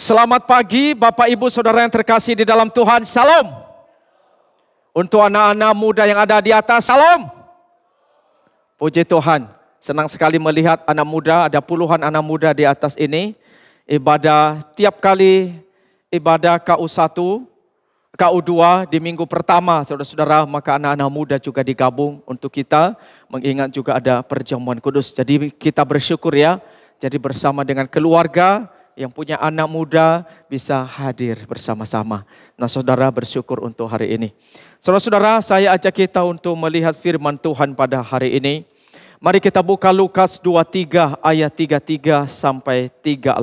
Selamat pagi Bapak Ibu Saudara yang terkasih di dalam Tuhan. Salam. Untuk anak-anak muda yang ada di atas, salam. Puji Tuhan. Senang sekali melihat anak muda, ada puluhan anak muda di atas ini. Ibadah tiap kali ibadah KU1, KU2 di minggu pertama, saudara-saudara, maka anak-anak muda juga digabung untuk kita mengingat juga ada perjamuan kudus. Jadi kita bersyukur ya. Jadi bersama dengan keluarga yang punya anak muda bisa hadir bersama-sama. Nah, saudara bersyukur untuk hari ini. Saudara-saudara, saya ajak kita untuk melihat firman Tuhan pada hari ini. Mari kita buka Lukas 23 ayat 33 sampai 38.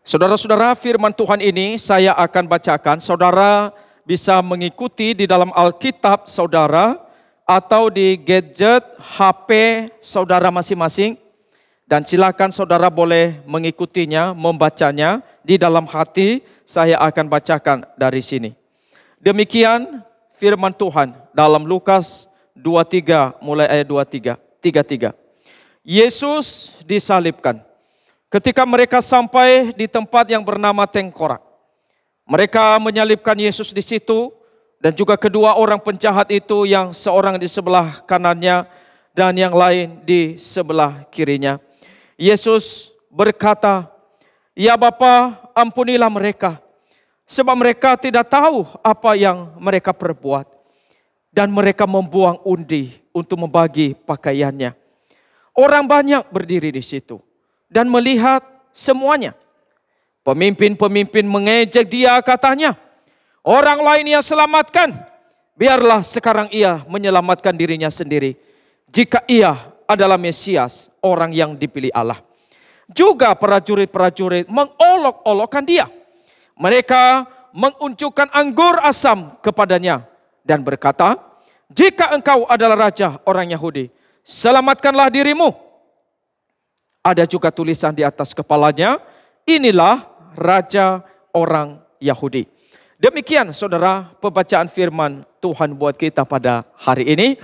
Saudara-saudara, firman Tuhan ini saya akan bacakan. Saudara bisa mengikuti di dalam Alkitab saudara atau di gadget HP saudara masing-masing. Dan silakan saudara boleh mengikutinya, membacanya di dalam hati. Saya akan bacakan dari sini. Demikian firman Tuhan dalam Lukas 23 mulai ayat 33. Yesus disalibkan. Ketika mereka sampai di tempat yang bernama Tengkorak, mereka menyalibkan Yesus di situ dan juga kedua orang penjahat itu, yang seorang di sebelah kanannya dan yang lain di sebelah kirinya. Yesus berkata, "Ya Bapa, ampunilah mereka, sebab mereka tidak tahu apa yang mereka perbuat." Dan mereka membuang undi untuk membagi pakaiannya. Orang banyak berdiri di situ dan melihat semuanya. Pemimpin-pemimpin mengejek dia, katanya, "Orang lain ia selamatkan, biarlah sekarang ia menyelamatkan dirinya sendiri, jika ia adalah Mesias, orang yang dipilih Allah." Juga prajurit-prajurit mengolok-olokkan dia. Mereka mengunjukkan anggur asam kepadanya dan berkata, "Jika engkau adalah raja orang Yahudi, selamatkanlah dirimu." Ada juga tulisan di atas kepalanya, "Inilah raja orang Yahudi." Demikian saudara pembacaan firman Tuhan buat kita pada hari ini.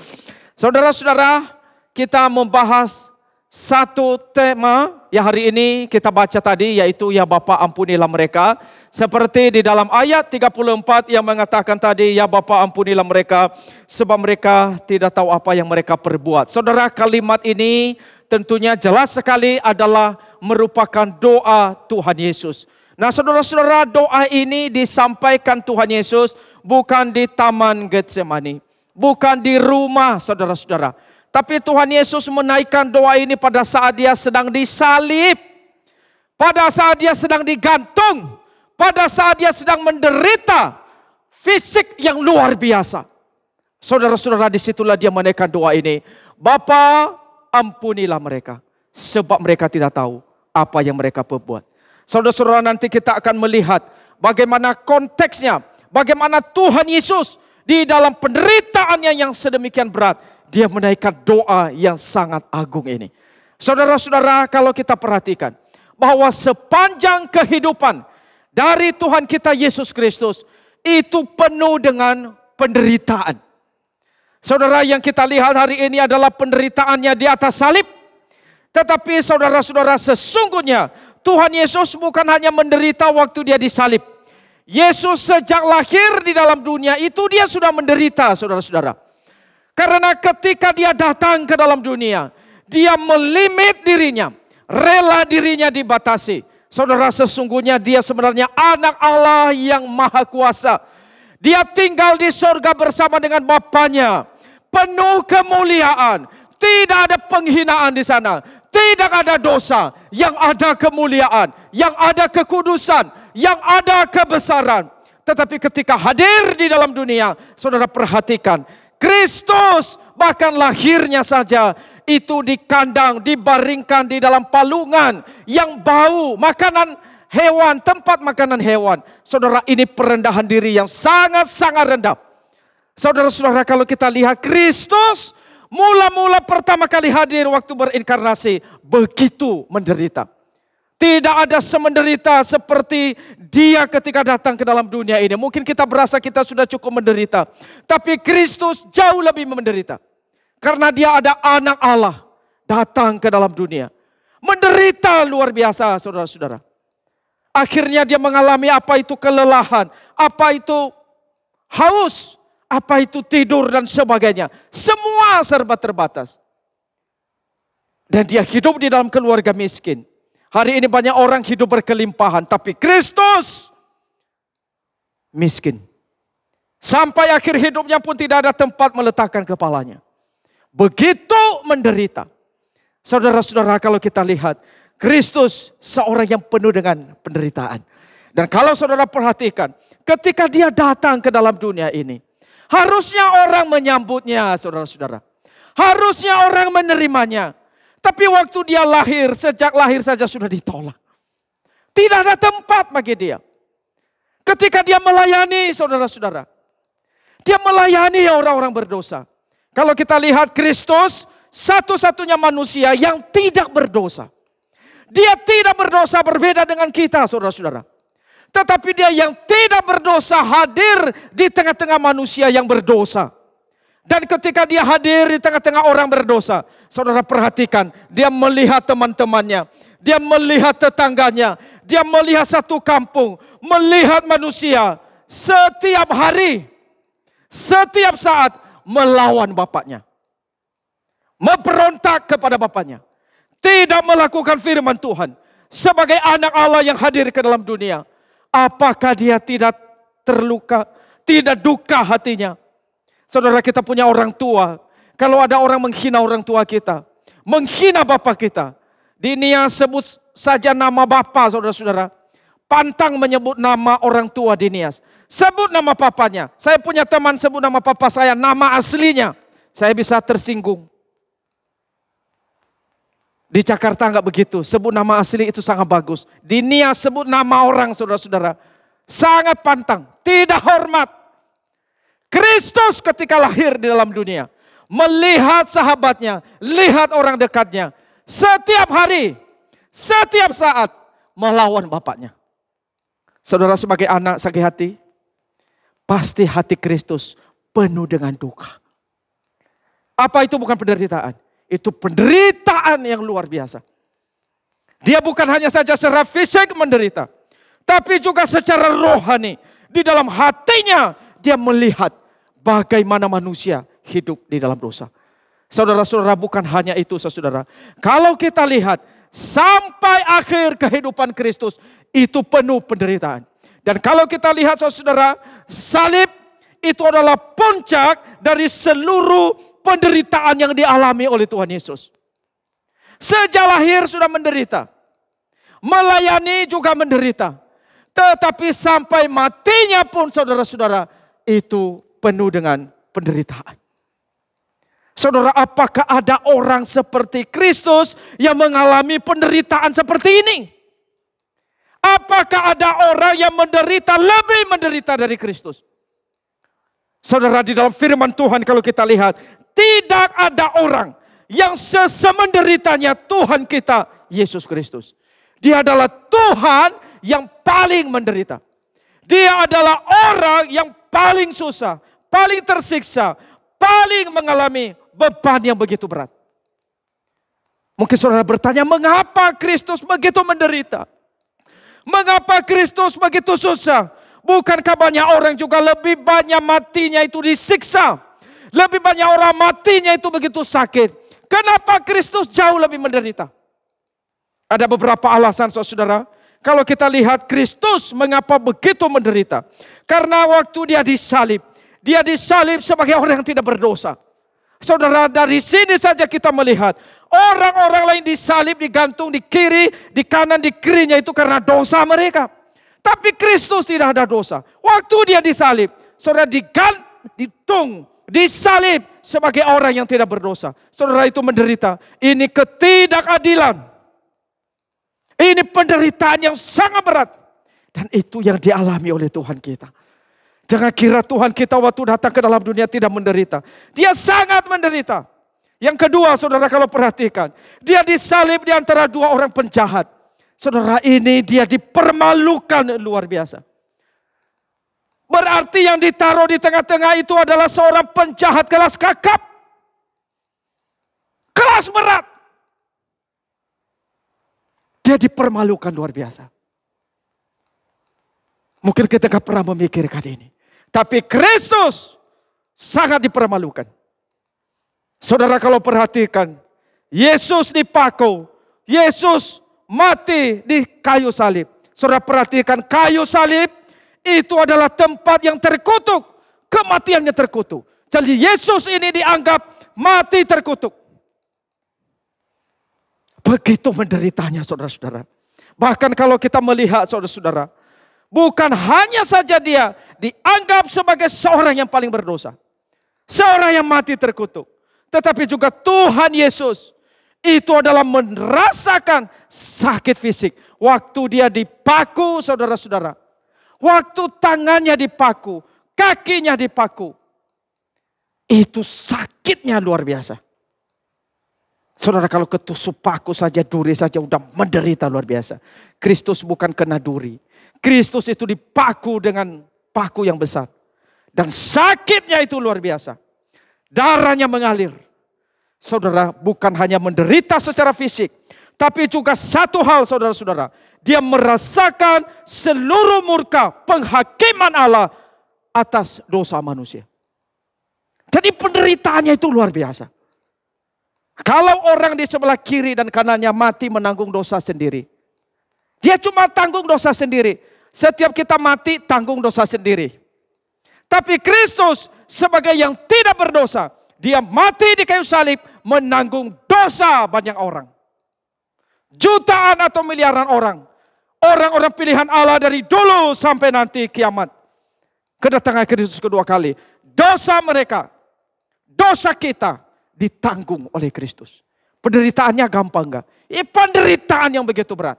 Saudara-saudara, kita membahas satu tema ya hari ini kita baca tadi, yaitu "Ya Bapa, ampunilah mereka." Seperti di dalam ayat 34 yang mengatakan tadi, "Ya Bapa, ampunilah mereka, sebab mereka tidak tahu apa yang mereka perbuat." Saudara, kalimat ini tentunya jelas sekali adalah merupakan doa Tuhan Yesus. Nah, saudara-saudara, doa ini disampaikan Tuhan Yesus bukan di Taman Getsemani, bukan di rumah saudara-saudara. Tapi Tuhan Yesus menaikkan doa ini pada saat dia sedang disalib, pada saat dia sedang digantung, pada saat dia sedang menderita fisik yang luar biasa. Saudara-saudara, disitulah dia menaikkan doa ini. "Bapa, ampunilah mereka, sebab mereka tidak tahu apa yang mereka perbuat." Saudara-saudara, nanti kita akan melihat bagaimana konteksnya, bagaimana Tuhan Yesus di dalam penderitaannya yang sedemikian berat, dia menaikkan doa yang sangat agung ini. Saudara-saudara, kalau kita perhatikan bahwa sepanjang kehidupan dari Tuhan kita Yesus Kristus itu penuh dengan penderitaan. Saudara, yang kita lihat hari ini adalah penderitaannya di atas salib. Tetapi saudara-saudara, sesungguhnya Tuhan Yesus bukan hanya menderita waktu dia disalib. Yesus sejak lahir di dalam dunia itu dia sudah menderita, saudara-saudara. Karena ketika dia datang ke dalam dunia, dia melimit dirinya, rela dirinya dibatasi. Saudara, sesungguhnya dia sebenarnya anak Allah yang maha kuasa. Dia tinggal di sorga bersama dengan Bapanya, penuh kemuliaan. Tidak ada penghinaan di sana, tidak ada dosa. Yang ada kemuliaan, yang ada kekudusan, yang ada kebesaran. Tetapi ketika hadir di dalam dunia, saudara perhatikan, Kristus bahkan lahirnya saja itu di kandang, dibaringkan di dalam palungan yang bau, makanan hewan, tempat makanan hewan. Saudara, ini perendahan diri yang sangat-sangat rendah. Saudara-saudara, kalau kita lihat Kristus mula-mula pertama kali hadir waktu berinkarnasi, begitu menderita. Tidak ada semenderita seperti dia ketika datang ke dalam dunia ini. Mungkin kita berasa kita sudah cukup menderita. Tapi Kristus jauh lebih menderita. Karena dia ada anak Allah datang ke dalam dunia. Menderita luar biasa saudara-saudara. Akhirnya dia mengalami apa itu kelelahan. Apa itu haus. Apa itu tidur dan sebagainya. Semua serba terbatas. Dan dia hidup di dalam keluarga miskin. Hari ini banyak orang hidup berkelimpahan. Tapi Kristus miskin. Sampai akhir hidupnya pun tidak ada tempat meletakkan kepalanya. Begitu menderita. Saudara-saudara, kalau kita lihat. Kristus seorang yang penuh dengan penderitaan. Dan kalau saudara perhatikan. Ketika dia datang ke dalam dunia ini. Harusnya orang menyambutnya saudara-saudara. Harusnya orang menerimanya. Tapi waktu dia lahir, sejak lahir saja sudah ditolak. Tidak ada tempat bagi dia. Ketika dia melayani saudara-saudara. Dia melayani orang-orang berdosa. Kalau kita lihat Kristus, satu-satunya manusia yang tidak berdosa. Dia tidak berdosa berbeda dengan kita saudara-saudara. Tetapi dia yang tidak berdosa hadir di tengah-tengah manusia yang berdosa. Dan ketika dia hadir di tengah-tengah orang berdosa, saudara perhatikan, dia melihat teman-temannya, dia melihat tetangganya, dia melihat satu kampung, melihat manusia setiap hari, setiap saat melawan bapaknya. Memberontak kepada bapaknya. Tidak melakukan firman Tuhan. Sebagai anak Allah yang hadir ke dalam dunia. Apakah dia tidak terluka, tidak duka hatinya? Saudara, kita punya orang tua. Kalau ada orang menghina orang tua kita, menghina bapak kita, Dinia sebut saja nama bapak saudara-saudara. Pantang menyebut nama orang tua Dinias. Sebut nama papanya. Saya punya teman sebut nama papa saya, nama aslinya. Saya bisa tersinggung. Di Jakarta enggak begitu. Sebut nama asli itu sangat bagus. Dinia sebut nama orang saudara-saudara. Sangat pantang. Tidak hormat. Kristus ketika lahir di dalam dunia. Melihat sahabatnya. Lihat orang dekatnya. Setiap hari. Setiap saat. Melawan bapaknya. Saudara sebagai anak sakit hati. Pasti hati Kristus penuh dengan duka. Apa itu bukan penderitaan? Itu penderitaan yang luar biasa. Dia bukan hanya saja secara fisik menderita. Tapi juga secara rohani. Di dalam hatinya dia melihat bagaimana manusia hidup di dalam dosa. Saudara-saudara, bukan hanya itu saudara. Kalau kita lihat sampai akhir kehidupan Kristus itu penuh penderitaan. Dan kalau kita lihat saudara, salib itu adalah puncak dari seluruh penderitaan yang dialami oleh Tuhan Yesus. Sejak lahir sudah menderita. Melayani juga menderita. Tetapi sampai matinya pun saudara-saudara itu penuh dengan penderitaan. Saudara, apakah ada orang seperti Kristus yang mengalami penderitaan seperti ini? Apakah ada orang yang menderita lebih menderita dari Kristus? Saudara, di dalam firman Tuhan kalau kita lihat, tidak ada orang yang semenderitanya Tuhan kita, Yesus Kristus. Dia adalah Tuhan yang paling menderita. Dia adalah orang yang paling susah, paling tersiksa, paling mengalami beban yang begitu berat. Mungkin saudara bertanya, mengapa Kristus begitu menderita? Mengapa Kristus begitu susah? Bukankah banyak orang juga lebih banyak matinya itu disiksa? Lebih banyak orang matinya itu begitu sakit. Kenapa Kristus jauh lebih menderita? Ada beberapa alasan saudara. Kalau kita lihat Kristus mengapa begitu menderita. Karena waktu dia disalib sebagai orang yang tidak berdosa. Saudara, dari sini saja kita melihat. Orang-orang lain disalib, digantung di kiri, di kanan, di kirinya itu karena dosa mereka. Tapi Kristus tidak ada dosa. Waktu dia disalib, saudara ditung, disalib sebagai orang yang tidak berdosa. Saudara itu menderita. Ini ketidakadilan. Ini penderitaan yang sangat berat. Dan itu yang dialami oleh Tuhan kita. Jangan kira Tuhan kita waktu datang ke dalam dunia tidak menderita. Dia sangat menderita. Yang kedua saudara kalau perhatikan. Dia disalib di antara dua orang penjahat. Saudara, ini dia dipermalukan luar biasa. Berarti yang ditaruh di tengah-tengah itu adalah seorang penjahat kelas kakap. Kelas berat. Dia dipermalukan luar biasa. Mungkin kita tidak pernah memikirkan ini. Tapi Kristus sangat dipermalukan. Saudara kalau perhatikan, Yesus dipakau, Yesus mati di kayu salib. Saudara perhatikan, kayu salib itu adalah tempat yang terkutuk. Kematiannya terkutuk. Jadi Yesus ini dianggap mati terkutuk. Begitu menderitanya saudara-saudara. Bahkan kalau kita melihat saudara-saudara, bukan hanya saja dia dianggap sebagai seorang yang paling berdosa. Seorang yang mati terkutuk. Tetapi juga Tuhan Yesus itu adalah merasakan sakit fisik. Waktu dia dipaku saudara-saudara. Waktu tangannya dipaku, kakinya dipaku. Itu sakitnya luar biasa. Saudara kalau ketusuk paku saja, duri saja udah menderita luar biasa. Kristus bukan kena duri. Kristus itu dipaku dengan paku yang besar. Dan sakitnya itu luar biasa. Darahnya mengalir. Saudara, bukan hanya menderita secara fisik. Tapi juga satu hal saudara-saudara. Dia merasakan seluruh murka penghakiman Allah atas dosa manusia. Jadi penderitaannya itu luar biasa. Kalau orang di sebelah kiri dan kanannya mati menanggung dosa sendiri. Dia cuma tanggung dosa sendiri. Setiap kita mati tanggung dosa sendiri. Tapi Kristus sebagai yang tidak berdosa. Dia mati di kayu salib menanggung dosa banyak orang. Jutaan atau miliaran orang. Orang-orang pilihan Allah dari dulu sampai nanti kiamat. Kedatangan Kristus kedua kali. Dosa mereka, dosa kita ditanggung oleh Kristus. Penderitaannya gampang enggak? Penderitaan yang begitu berat.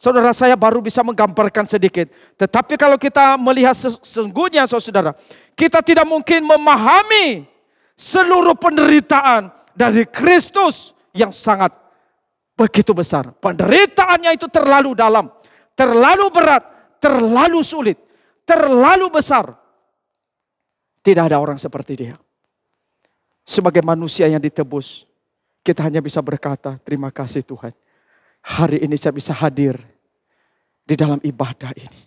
Saudara, saya baru bisa menggambarkan sedikit. Tetapi kalau kita melihat sesungguhnya saudara, kita tidak mungkin memahami seluruh penderitaan dari Kristus yang sangat begitu besar. Penderitaannya itu terlalu dalam, terlalu berat, terlalu sulit, terlalu besar. Tidak ada orang seperti dia. Sebagai manusia yang ditebus, kita hanya bisa berkata, terima kasih Tuhan. Hari ini saya bisa hadir di dalam ibadah ini.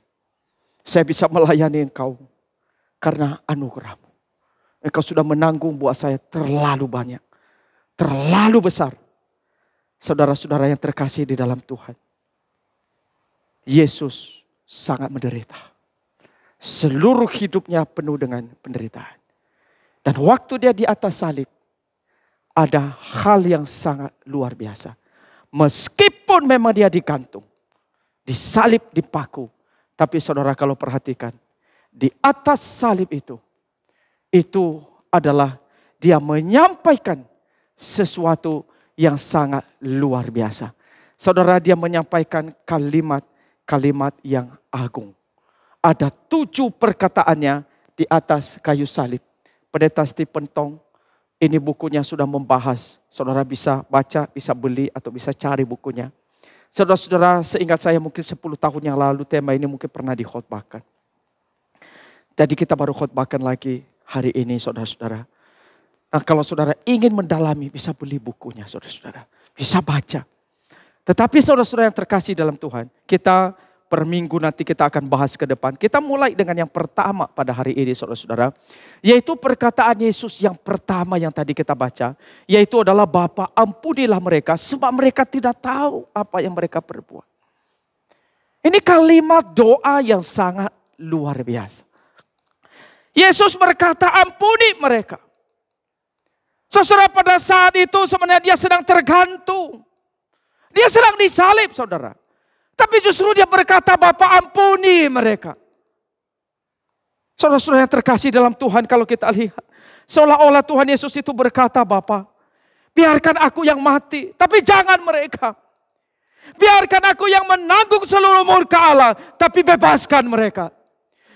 Saya bisa melayani Engkau karena anugerah-Mu. Engkau sudah menanggung buat saya terlalu banyak. Terlalu besar. Saudara-saudara yang terkasih di dalam Tuhan. Yesus sangat menderita. Seluruh hidupnya penuh dengan penderitaan. Dan waktu dia di atas salib. Ada hal yang sangat luar biasa. Meskipun memang dia digantung. Disalib, dipaku. Tapi saudara kalau perhatikan. Di atas salib itu adalah dia menyampaikan sesuatu yang sangat luar biasa. Saudara, dia menyampaikan kalimat-kalimat yang agung. Ada 7 perkataannya di atas kayu salib. Pendeta Stephen Tong, ini bukunya sudah membahas. Saudara bisa baca, bisa beli atau bisa cari bukunya. Saudara-saudara, seingat saya mungkin 10 tahun yang lalu tema ini mungkin pernah dikhotbahkan. Jadi kita baru khotbahkan lagi hari ini saudara-saudara. Nah kalau saudara ingin mendalami bisa beli bukunya saudara-saudara. Bisa baca. Tetapi saudara-saudara yang terkasih dalam Tuhan. Kita per minggu nanti kita akan bahas ke depan. Kita mulai dengan yang pertama pada hari ini saudara-saudara. Yaitu perkataan Yesus yang pertama yang tadi kita baca. Yaitu adalah Bapa ampunilah mereka sebab mereka tidak tahu apa yang mereka perbuat. Ini kalimat doa yang sangat luar biasa. Yesus berkata ampuni mereka. Saudara pada saat itu sebenarnya dia sedang tergantung. Dia sedang disalib saudara. Tapi justru dia berkata Bapa ampuni mereka. Saudara-saudara yang terkasih dalam Tuhan kalau kita lihat. Seolah-olah Tuhan Yesus itu berkata Bapa. Biarkan aku yang mati. Tapi jangan mereka. Biarkan aku yang menanggung seluruh murka Allah. Tapi bebaskan mereka.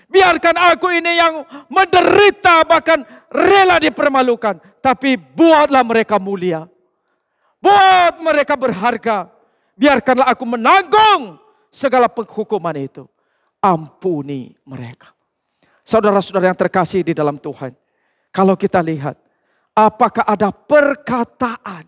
Biarkan aku ini yang menderita bahkan rela dipermalukan. Tapi buatlah mereka mulia. Buat mereka berharga. Biarkanlah aku menanggung segala penghukuman itu. Ampuni mereka. Saudara-saudara yang terkasih di dalam Tuhan. Kalau kita lihat, apakah ada perkataan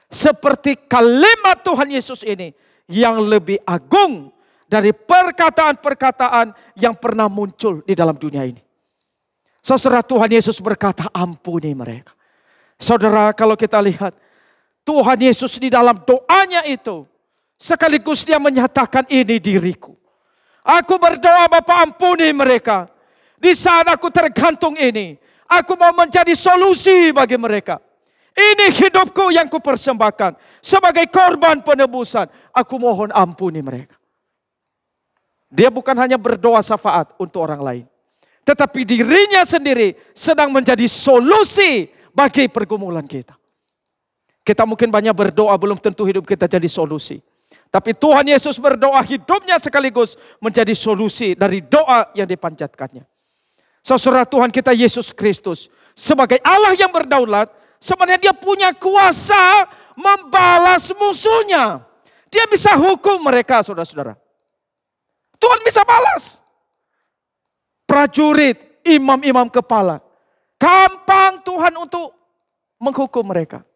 seperti kalimat Tuhan Yesus ini yang lebih agung dari perkataan-perkataan yang pernah muncul di dalam dunia ini? Saudara, Tuhan Yesus berkata, ampuni mereka. Saudara, kalau kita lihat, Tuhan Yesus di dalam doanya itu, sekaligus dia menyatakan, ini diriku. Aku berdoa, Bapa, ampuni mereka. Di saat aku tergantung ini, aku mau menjadi solusi bagi mereka. Ini hidupku yang kupersembahkan. Sebagai korban penebusan, aku mohon ampuni mereka. Dia bukan hanya berdoa syafaat untuk orang lain, tetapi dirinya sendiri sedang menjadi solusi bagi pergumulan kita. Kita mungkin banyak berdoa, belum tentu hidup kita jadi solusi. Tapi Tuhan Yesus berdoa, hidupnya sekaligus menjadi solusi dari doa yang dipanjatkannya. Saudara, Tuhan kita Yesus Kristus sebagai Allah yang berdaulat, sebenarnya dia punya kuasa membalas musuhnya. Dia bisa hukum mereka, saudara-saudara. Tuhan bisa balas. Prajurit, imam-imam kepala, gampang Tuhan untuk menghukum mereka.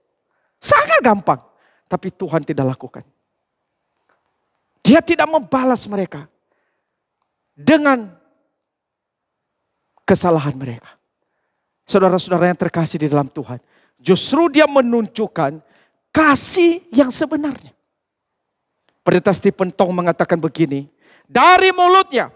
Sangat gampang. Tapi Tuhan tidak lakukan. Dia tidak membalas mereka dengan kesalahan mereka. Saudara-saudara yang terkasih di dalam Tuhan, justru dia menunjukkan kasih yang sebenarnya. Pendeta Stephen Tong mengatakan begini, dari mulutnya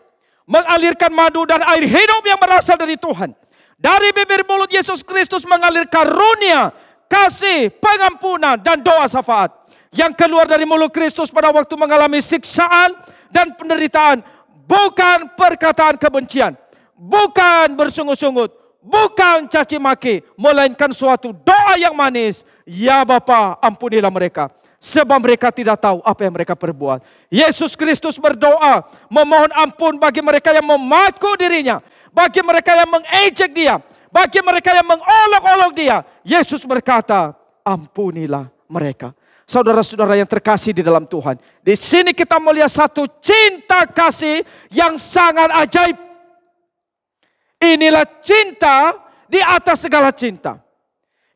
mengalirkan madu dan air hidup yang berasal dari Tuhan. Dari bibir mulut Yesus Kristus mengalir karunia, kasih, pengampunan, dan doa syafaat. Yang keluar dari mulut Kristus pada waktu mengalami siksaan dan penderitaan. Bukan perkataan kebencian. Bukan bersungut-sungut. Bukan caci maki. Melainkan suatu doa yang manis. Ya Bapa, ampunilah mereka. Sebab mereka tidak tahu apa yang mereka perbuat. Yesus Kristus berdoa, memohon ampun bagi mereka yang memaku dirinya. Bagi mereka yang mengejek dia. Bagi mereka yang mengolok-olok dia. Yesus berkata, ampunilah mereka. Saudara-saudara yang terkasih di dalam Tuhan. Di sini kita melihat satu cinta kasih yang sangat ajaib. Inilah cinta di atas segala cinta.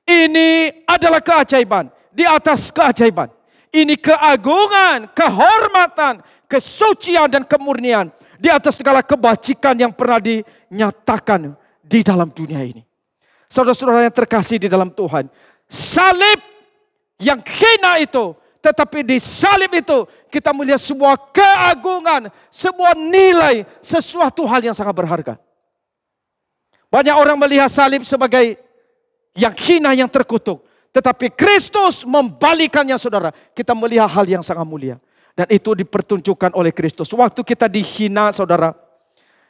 Ini adalah keajaiban di atas keajaiban. Ini keagungan, kehormatan, kesucian dan kemurnian di atas segala kebajikan yang pernah dinyatakan di dalam dunia ini. Saudara-saudara yang terkasih di dalam Tuhan, salib yang hina itu, tetapi di salib itu kita melihat sebuah keagungan, sebuah nilai, sesuatu hal yang sangat berharga. Banyak orang melihat salib sebagai yang hina, yang terkutuk. Tetapi Kristus membalikannya, saudara. Kita melihat hal yang sangat mulia. Dan itu dipertunjukkan oleh Kristus. Waktu kita dihina, saudara,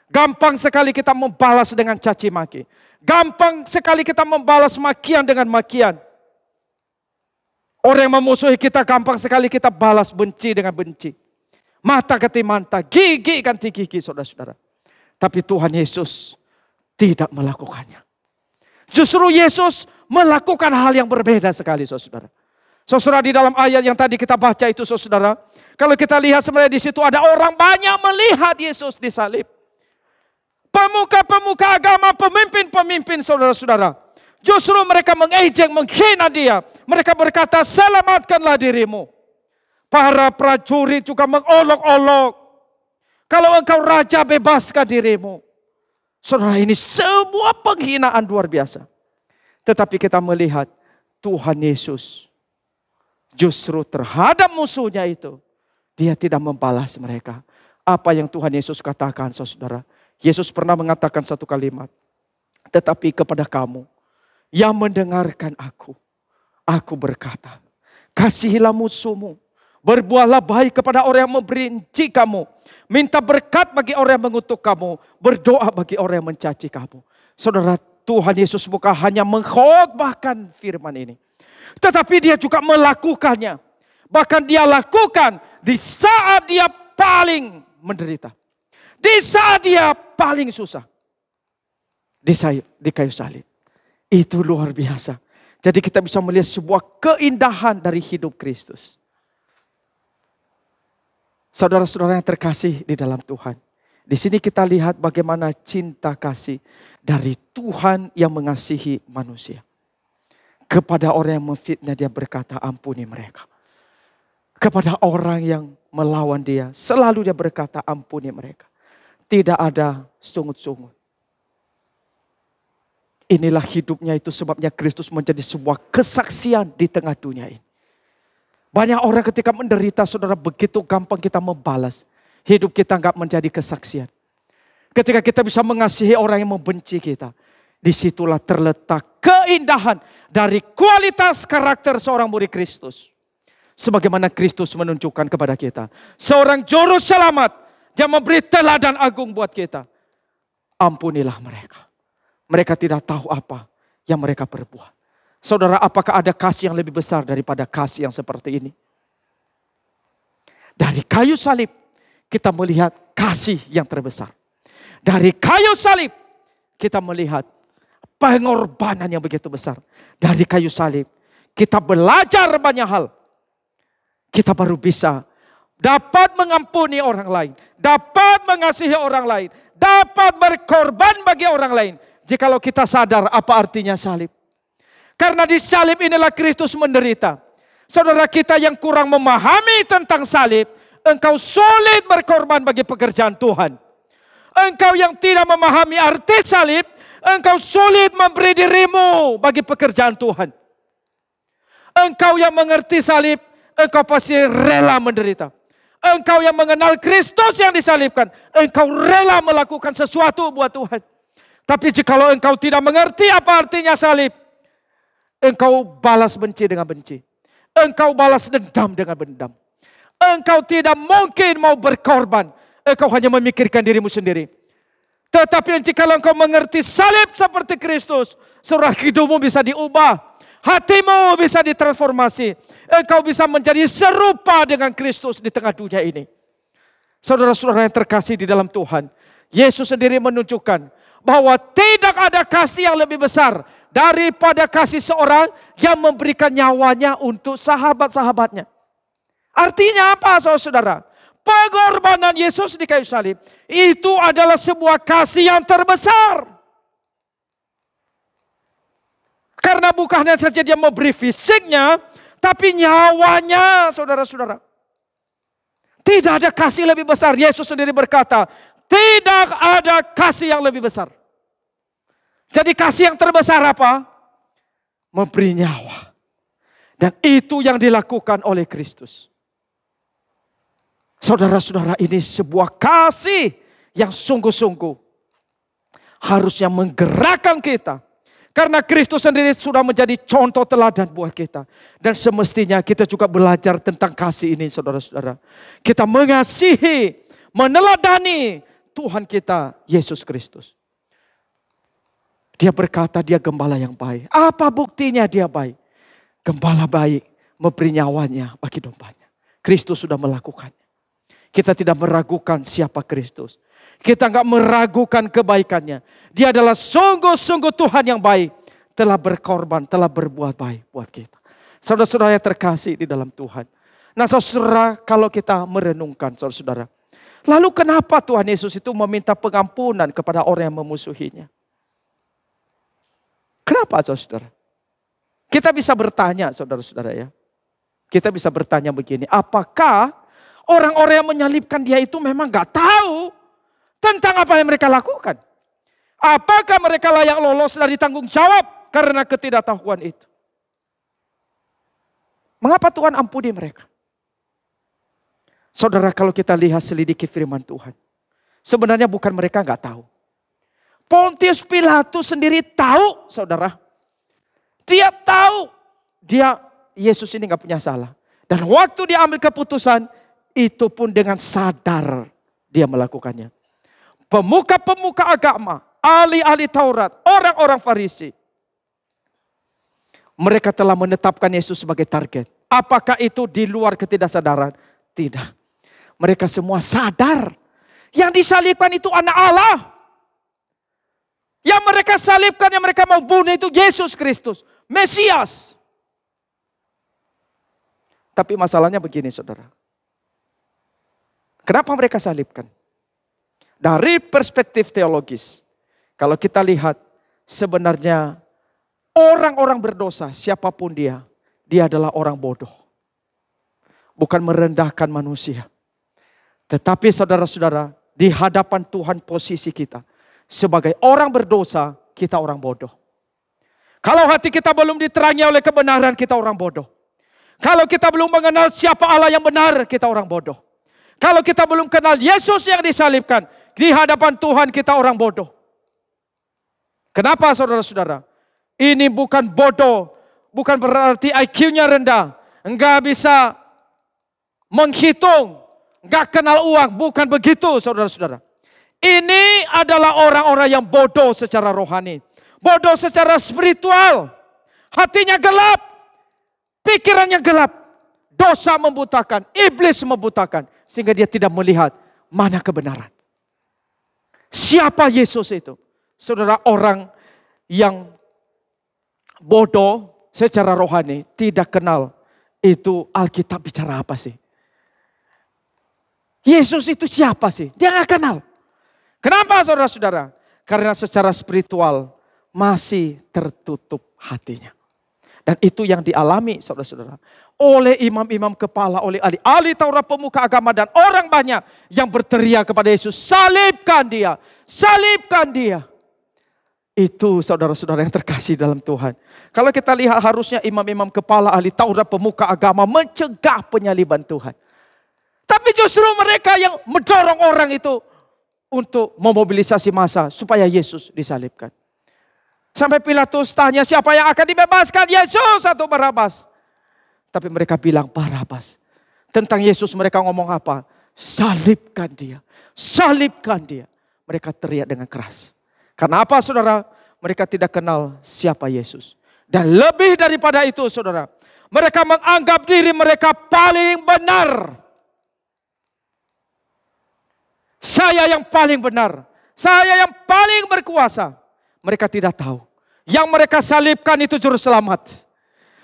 gampang sekali kita membalas dengan caci maki. Gampang sekali kita membalas makian dengan makian. Orang yang memusuhi kita gampang sekali kita balas benci dengan benci. Mata ganti mata, gigi ganti gigi, saudara-saudara. Tapi Tuhan Yesus tidak melakukannya. Justru Yesus melakukan hal yang berbeda sekali, saudara. Saudara, di dalam ayat yang tadi kita baca itu, saudara, kalau kita lihat sebenarnya di situ ada orang banyak melihat Yesus disalib. Pemuka-pemuka agama, pemimpin-pemimpin, saudara-saudara. Justru mereka mengejek, menghina dia. Mereka berkata, selamatkanlah dirimu. Para prajurit juga mengolok-olok. Kalau engkau raja, bebaskan dirimu. Saudara, ini sebuah penghinaan luar biasa. Tetapi kita melihat Tuhan Yesus justru terhadap musuhnya itu, dia tidak membalas mereka. Apa yang Tuhan Yesus katakan, saudara? Yesus pernah mengatakan satu kalimat. Tetapi kepada kamu yang mendengarkan aku berkata, kasihilah musuhmu, berbuatlah baik kepada orang yang membenci kamu, minta berkat bagi orang yang mengutuk kamu, berdoa bagi orang yang mencaci kamu. Saudara, Tuhan Yesus bukan hanya mengkhotbahkan firman ini, tetapi dia juga melakukannya. Bahkan dia lakukan di saat dia paling menderita, di saat dia paling susah, di kayu salib. Itu luar biasa. Jadi kita bisa melihat sebuah keindahan dari hidup Kristus. Saudara-saudara yang terkasih di dalam Tuhan. Di sini kita lihat bagaimana cinta kasih dari Tuhan yang mengasihi manusia. Kepada orang yang memfitnah dia berkata, ampuni mereka. Kepada orang yang melawan dia, selalu dia berkata, ampuni mereka. Tidak ada sungut-sungut. Inilah hidupnya, itu sebabnya Kristus menjadi sebuah kesaksian di tengah dunia ini. Banyak orang ketika menderita, saudara, begitu gampang kita membalas. Hidup kita enggak menjadi kesaksian. Ketika kita bisa mengasihi orang yang membenci kita, disitulah terletak keindahan dari kualitas karakter seorang murid Kristus. Sebagaimana Kristus menunjukkan kepada kita. Seorang juru selamat yang memberi teladan agung buat kita. Ampunilah mereka. Mereka tidak tahu apa yang mereka perbuat. Saudara, apakah ada kasih yang lebih besar daripada kasih yang seperti ini? Dari kayu salib kita melihat kasih yang terbesar. Dari kayu salib kita melihat pengorbanan yang begitu besar. Dari kayu salib kita belajar banyak hal. Kita baru bisa dapat mengampuni orang lain, dapat mengasihi orang lain, dapat berkorban bagi orang lain. Jikalau kita sadar apa artinya salib. Karena di salib inilah Kristus menderita. Saudara kita yang kurang memahami tentang salib, engkau sulit berkorban bagi pekerjaan Tuhan. Engkau yang tidak memahami arti salib, engkau sulit memberi dirimu bagi pekerjaan Tuhan. Engkau yang mengerti salib, engkau pasti rela menderita. Engkau yang mengenal Kristus yang disalibkan, engkau rela melakukan sesuatu buat Tuhan. Tapi jikalau engkau tidak mengerti apa artinya salib, engkau balas benci dengan benci. Engkau balas dendam dengan dendam. Engkau tidak mungkin mau berkorban. Engkau hanya memikirkan dirimu sendiri. Tetapi jikalau engkau mengerti salib seperti Kristus, saudara, hidupmu bisa diubah. Hatimu bisa ditransformasi. Engkau bisa menjadi serupa dengan Kristus di tengah dunia ini. Saudara-saudara yang terkasih di dalam Tuhan, Yesus sendiri menunjukkan bahwa tidak ada kasih yang lebih besar daripada kasih seorang yang memberikan nyawanya untuk sahabat-sahabatnya. Artinya apa, saudara-saudara? Pengorbanan Yesus di kayu salib itu adalah sebuah kasih yang terbesar. Karena bukan hanya saja dia memberi fisiknya, tapi nyawanya, saudara-saudara. Tidak ada kasih lebih besar. Yesus sendiri berkata, tidak ada kasih yang lebih besar. Jadi kasih yang terbesar apa? Memberi nyawa. Dan itu yang dilakukan oleh Kristus. Saudara-saudara, ini sebuah kasih yang sungguh-sungguh harusnya menggerakkan kita. Karena Kristus sendiri sudah menjadi contoh teladan buat kita. Dan semestinya kita juga belajar tentang kasih ini, saudara-saudara. Kita mengasihi, meneladani Tuhan kita, Yesus Kristus. Dia berkata dia gembala yang baik. Apa buktinya dia baik? Gembala baik memberi nyawanya bagi dombanya. Kristus sudah melakukannya. Kita tidak meragukan siapa Kristus. Kita enggak meragukan kebaikannya. Dia adalah sungguh-sungguh Tuhan yang baik. Telah berkorban, telah berbuat baik buat kita. Saudara-saudara yang terkasih di dalam Tuhan. Nah, saudara, kalau kita merenungkan, saudara-saudara. Lalu kenapa Tuhan Yesus itu meminta pengampunan kepada orang yang memusuhinya? Kenapa, saudara? Kita bisa bertanya, saudara-saudara ya. Kita bisa bertanya begini, apakah orang-orang yang menyalibkan dia itu memang gak tahu tentang apa yang mereka lakukan? Apakah mereka layak lolos dari tanggung jawab karena ketidaktahuan itu? Mengapa Tuhan ampuni mereka? Saudara, kalau kita lihat selidiki firman Tuhan, sebenarnya bukan mereka gak tahu. Pontius Pilatus sendiri tahu, saudara. Dia tahu Yesus ini gak punya salah. Dan waktu dia ambil keputusan, itu pun dengan sadar dia melakukannya. Pemuka-pemuka agama, ahli-ahli Taurat, orang-orang Farisi. Mereka telah menetapkan Yesus sebagai target. Apakah itu di luar ketidaksadaran? Tidak. Mereka semua sadar. Yang disalibkan itu anak Allah. Yang mereka salibkan, yang mereka mau bunuh itu Yesus Kristus. Mesias. Tapi masalahnya begini, saudara. Kenapa mereka salibkan? Dari perspektif teologis, kalau kita lihat sebenarnya orang-orang berdosa, siapapun dia adalah orang bodoh. Bukan merendahkan manusia. Tetapi saudara-saudara, di hadapan Tuhan posisi kita sebagai orang berdosa, kita orang bodoh. Kalau hati kita belum diterangi oleh kebenaran, kita orang bodoh. Kalau kita belum mengenal siapa Allah yang benar, kita orang bodoh. Kalau kita belum kenal Yesus yang disalibkan, di hadapan Tuhan kita orang bodoh. Kenapa saudara-saudara? Ini bukan bodoh, bukan berarti IQ-nya rendah, enggak bisa menghitung, enggak kenal uang, bukan begitu saudara-saudara. Ini adalah orang-orang yang bodoh secara rohani, bodoh secara spiritual, hatinya gelap, pikirannya gelap, dosa membutakan, iblis membutakan, sehingga dia tidak melihat mana kebenaran. Siapa Yesus itu? Saudara, orang yang bodoh secara rohani, tidak kenal itu Alkitab bicara apa sih? Yesus itu siapa sih? Dia nggak kenal. Kenapa saudara-saudara? Karena secara spiritual masih tertutup hatinya. Dan itu yang dialami saudara-saudara oleh imam-imam kepala, oleh ahli Taurat, pemuka agama, dan orang banyak yang berteriak kepada Yesus, salibkan dia, salibkan dia. Itu saudara-saudara yang terkasih dalam Tuhan. Kalau kita lihat harusnya imam-imam kepala, ahli Taurat, pemuka agama mencegah penyaliban Tuhan. Tapi justru mereka yang mendorong orang itu untuk memobilisasi massa supaya Yesus disalibkan. Sampai Pilatus tanya siapa yang akan dibebaskan, Yesus atau Barabas? Tapi mereka bilang Barabas. Tentang Yesus mereka ngomong apa? Salibkan dia, salibkan dia. Mereka teriak dengan keras. Karena apa saudara? Mereka tidak kenal siapa Yesus. Dan lebih daripada itu saudara, mereka menganggap diri mereka paling benar. Saya yang paling benar, saya yang paling berkuasa. Mereka tidak tahu, yang mereka salibkan itu juru selamat.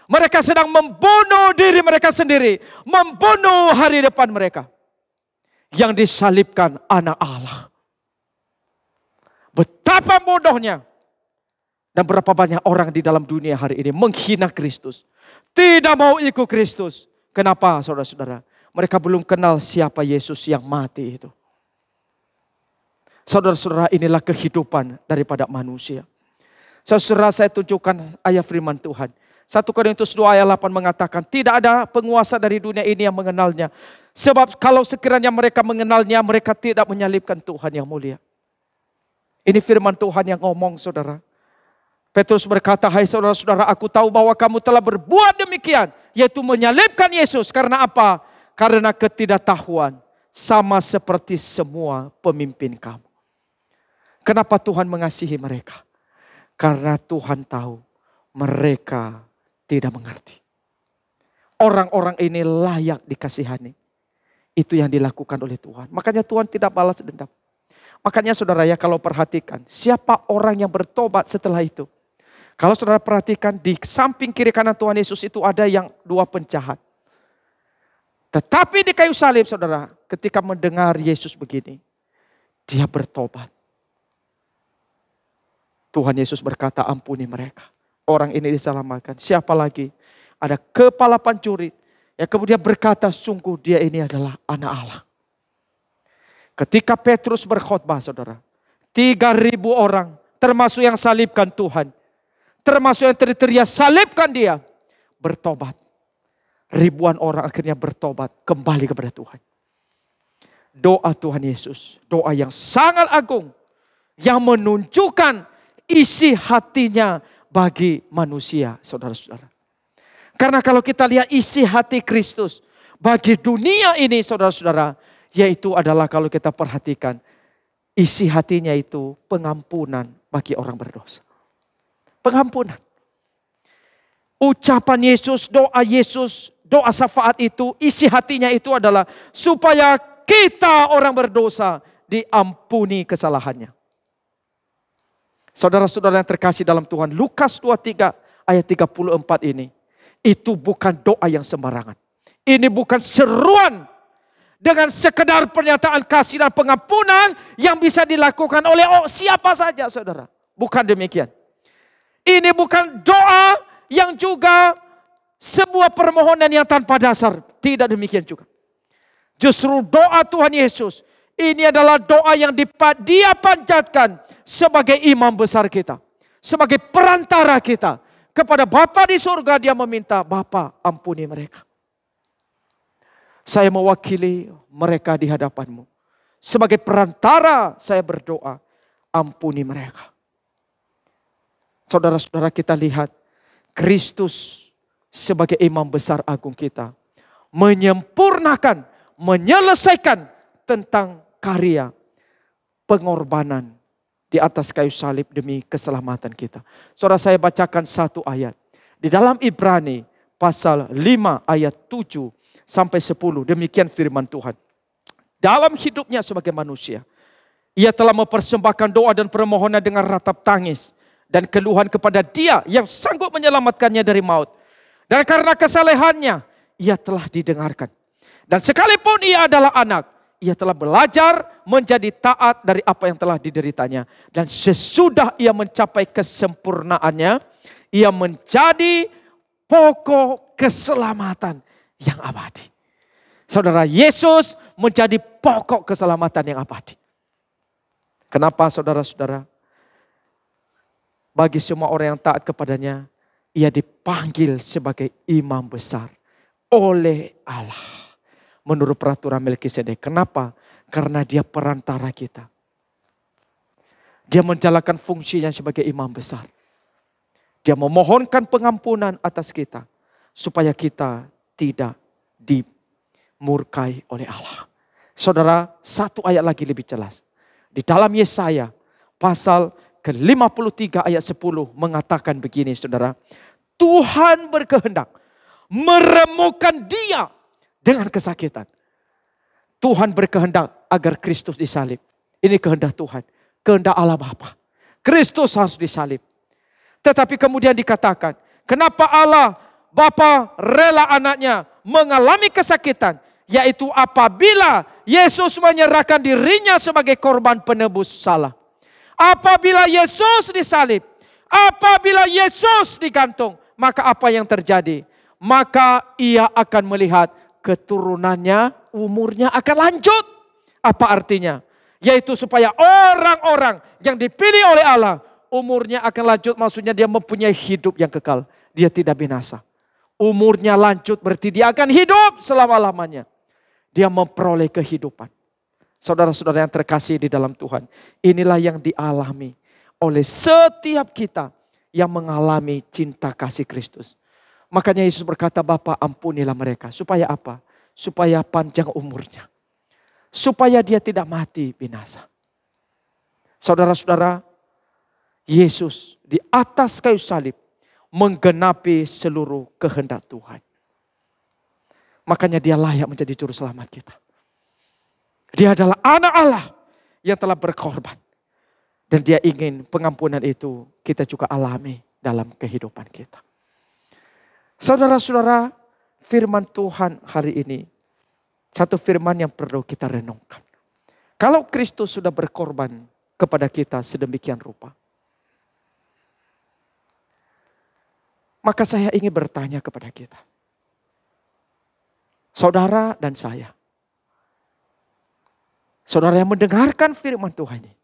Mereka sedang membunuh diri mereka sendiri, membunuh hari depan mereka. Yang disalibkan anak Allah. Betapa bodohnya. Dan berapa banyak orang di dalam dunia hari ini menghina Kristus. Tidak mau ikut Kristus. Kenapa saudara-saudara? Mereka belum kenal siapa Yesus yang mati itu. Saudara-saudara, inilah kehidupan daripada manusia. Saudara, saya tunjukkan ayat firman Tuhan. 1 Korintus 2 ayat 8 mengatakan, tidak ada penguasa dari dunia ini yang mengenalnya. Sebab kalau sekiranya mereka mengenalnya, mereka tidak menyalibkan Tuhan yang mulia. Ini firman Tuhan yang ngomong saudara. Petrus berkata, hai saudara-saudara, aku tahu bahwa kamu telah berbuat demikian. Yaitu menyalibkan Yesus. Karena apa? Karena ketidaktahuan. Sama seperti semua pemimpin kamu. Kenapa Tuhan mengasihi mereka? Karena Tuhan tahu mereka tidak mengerti. Orang-orang ini layak dikasihani. Itu yang dilakukan oleh Tuhan. Makanya Tuhan tidak balas dendam. Makanya saudara ya, kalau perhatikan, siapa orang yang bertobat setelah itu? Kalau saudara perhatikan, di samping kiri kanan Tuhan Yesus itu ada yang dua penjahat. Tetapi di kayu salib saudara, ketika mendengar Yesus begini, dia bertobat. Tuhan Yesus berkata, ampuni mereka. Orang ini diselamatkan. Siapa lagi? Ada kepala prajurit yang kemudian berkata, sungguh dia ini adalah anak Allah. Ketika Petrus berkhotbah saudara, 3.000 orang, termasuk yang salibkan Tuhan, termasuk yang teriak salibkan dia, bertobat. Ribuan orang akhirnya bertobat, kembali kepada Tuhan. Doa Tuhan Yesus, doa yang sangat agung, yang menunjukkan isi hatinya bagi manusia, saudara-saudara. Karena kalau kita lihat isi hati Kristus bagi dunia ini, saudara-saudara, yaitu adalah kalau kita perhatikan, isi hatinya itu pengampunan bagi orang berdosa. Pengampunan. Ucapan Yesus, doa syafaat itu, isi hatinya itu adalah supaya kita orang berdosa diampuni kesalahannya. Saudara-saudara yang terkasih dalam Tuhan, Lukas 23 ayat 34 ini, itu bukan doa yang sembarangan. Ini bukan seruan dengan sekedar pernyataan kasih dan pengampunan yang bisa dilakukan oleh siapa saja, saudara. Bukan demikian. Ini bukan doa yang juga sebuah permohonan yang tanpa dasar. Tidak demikian juga. Justru doa Tuhan Yesus ini adalah doa yang dia panjatkan sebagai imam besar kita. Sebagai perantara kita. Kepada Bapa di surga dia meminta, Bapa ampuni mereka. Saya mewakili mereka di hadapan-Mu. Sebagai perantara saya berdoa, ampuni mereka. Saudara-saudara, kita lihat Kristus sebagai imam besar agung kita menyempurnakan, menyelesaikan tentang karya pengorbanan di atas kayu salib demi keselamatan kita. Saudara, saya bacakan satu ayat di dalam Ibrani pasal 5 ayat 7 sampai 10. Demikian firman Tuhan. Dalam hidupnya sebagai manusia, ia telah mempersembahkan doa dan permohonan dengan ratap tangis dan keluhan kepada Dia yang sanggup menyelamatkannya dari maut. Dan karena kesalehannya, ia telah didengarkan. Dan sekalipun ia adalah anak, ia telah belajar menjadi taat dari apa yang telah dideritanya. Dan sesudah ia mencapai kesempurnaannya, ia menjadi pokok keselamatan yang abadi. Saudara, Yesus menjadi pokok keselamatan yang abadi. Kenapa, saudara-saudara? Bagi semua orang yang taat kepadanya, ia dipanggil sebagai imam besar oleh Allah. Menurut peraturan Melkisedek. Kenapa? Karena dia perantara kita. Dia menjalankan fungsinya sebagai imam besar. Dia memohonkan pengampunan atas kita. Supaya kita tidak dimurkai oleh Allah. Saudara, satu ayat lagi lebih jelas. Di dalam Yesaya pasal ke-53 ayat 10 mengatakan begini, saudara. Tuhan berkehendak meremukkan dia dengan kesakitan. Tuhan berkehendak agar Kristus disalib. Ini kehendak Tuhan. Kehendak Allah Bapa. Kristus harus disalib. Tetapi kemudian dikatakan, kenapa Allah Bapa rela anaknya mengalami kesakitan? Yaitu apabila Yesus menyerahkan dirinya sebagai korban penebus salah. Apabila Yesus disalib, apabila Yesus digantung, maka apa yang terjadi? Maka ia akan melihat keturunannya, umurnya akan lanjut. Apa artinya? Yaitu supaya orang-orang yang dipilih oleh Allah, umurnya akan lanjut, maksudnya dia mempunyai hidup yang kekal. Dia tidak binasa. Umurnya lanjut berarti dia akan hidup selama-lamanya. Dia memperoleh kehidupan. Saudara-saudara yang terkasih di dalam Tuhan. Inilah yang dialami oleh setiap kita yang mengalami cinta kasih Kristus. Makanya Yesus berkata, Bapa ampunilah mereka. Supaya apa? Supaya panjang umurnya. Supaya dia tidak mati binasa. Saudara-saudara, Yesus di atas kayu salib menggenapi seluruh kehendak Tuhan. Makanya dia layak menjadi juru selamat kita. Dia adalah anak Allah yang telah berkorban. Dan dia ingin pengampunan itu kita juga alami dalam kehidupan kita. Saudara-saudara, firman Tuhan hari ini, satu firman yang perlu kita renungkan. Kalau Kristus sudah berkorban kepada kita sedemikian rupa, maka saya ingin bertanya kepada kita. Saudara dan saya. Saudara yang mendengarkan firman Tuhan ini.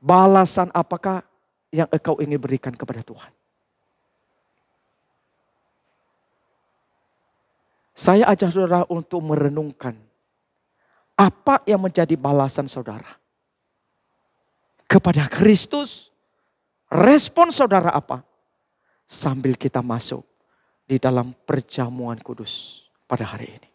Balasan apakah yang engkau ingin berikan kepada Tuhan? Saya ajak saudara untuk merenungkan. Apa yang menjadi balasan saudara? Kepada Kristus. Respon saudara apa? Sambil kita masuk di dalam perjamuan kudus pada hari ini.